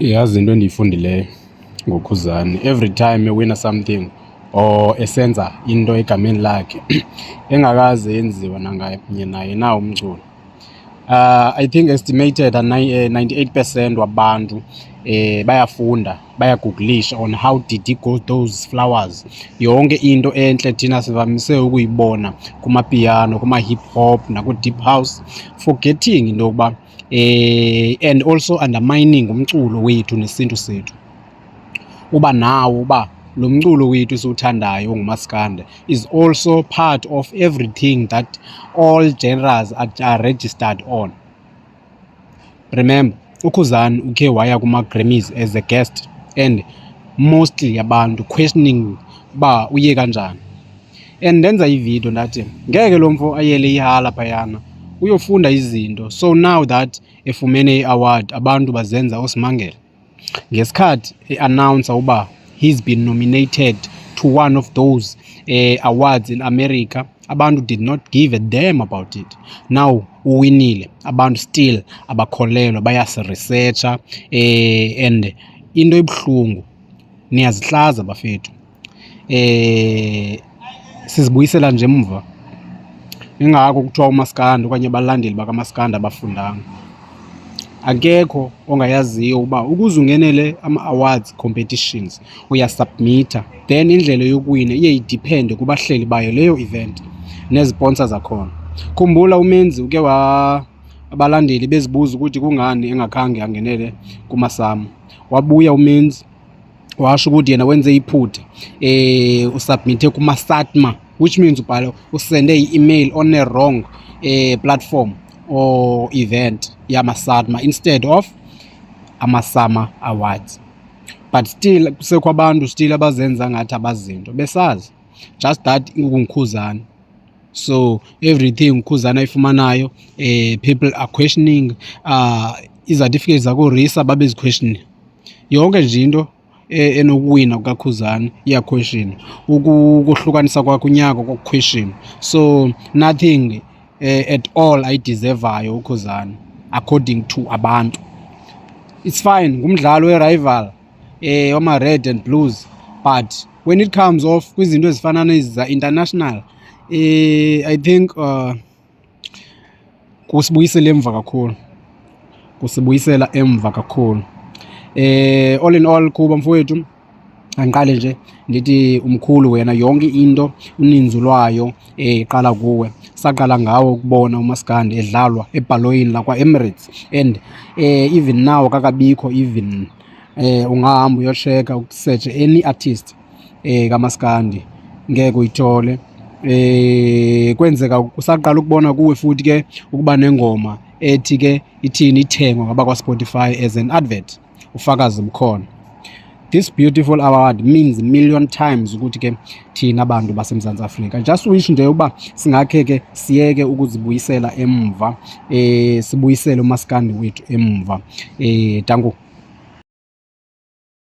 Yazi into endiyifundileyo ngoKhuzani, every time ewina something or esenza into egameni lakhe engakaze yenziwa nanganye naye na umculo. I think estimated 98% wabantu bayafunda, bayagooglisha on how did he grow those flowers. Yonke into enhle thina sivamise ukuyibona kumapiano, kuma-hip hop naku-deep house, forgetting into yokuba and also undermining umculo wethu nesintu sethu. Uba nawo uba lo mculo wethu esiwuthandayo ongumaskandi is also part of everything that all genres are registered on. Remember, uKhuzani ukhe waya kuma-Grammys as a guest and mostly abantu questioning ba uye kanjani. And ndenza ivideo ndathi ngeke lo mfo ayele ihala phayana uyofunda izinto, so now that efumene i-award abantu bazenza osimangele. Ngesikhathi e-announce uba he's been nominated to one of those awards in America, abantu did not give a damn about it. Now uwinile, abantu still abakholelwa, bayasiresearcha and into ebuhlungu niyazihlaza bafethu. Sizibuyisela nje emva. Ingako kuthiwa umaskandi okanye abalandeli bakamaskandi abafundanga. Akekho ongayaziyo uba ukuze ungenele ama-awards competitions uyasubmita, then indlela yokuwina iye idepende kubahleli bayo leyo event neziponsors zakhona. Khumbula uMenzi uke abalandeli bezibuza ukuthi kungani engakhange angenele kumasama. Wabuya uMenzi washo ukuthi yena wenze iphutha usubmite kuma-SATMA, which means ubhala usende i-email on a wrong platform or event yama-SATMA instead of ama-SAMA Awards. But still kusekho abantu still abazenza ngathi abazinto besazi just that nguKhuzani. So everything uKhuzani ayifumanayo people are questioning, i-certificates zaku-RISA babeziquestioning. Yonke nje into enokuwina kukaKhuzani iya-question, ukuhlukanisa kwakhe unyaka koku-question. So nothing at all ayideservayo uKhuzani according to abantu. It's fine, ngumdlalo we-rival wama-Red and Blues, but when it comes off kwizinto ezifana nezi international, I think kusibuyisela emva kakhulu. All in all kuba mfowethu angiqale nje ndithi umkhulu wena yonke into uninzi lwayo iqala kuwe. Saqala ngawo ukubona umaskandi edlalwa ebhaloyini lakwa Emirates, and even now kakabikho, even ungahamba uyosheka ukusearch any artist kamaskandi ngeke uyithole. Kwenzeka kusaqala ukubona kuwe futhi ke ukuba nengoma ethi ke ithini ithengwa ngabakwa Spotify as an advert, ufakazi bukhona. This beautiful award means a million times ukuthi ke thina abantu baseMzantsi Afrika just wish nje uba singakhe ke siyeke ukuzibuyisela emva, sibuyisele umaskandi wethu emva. Danko.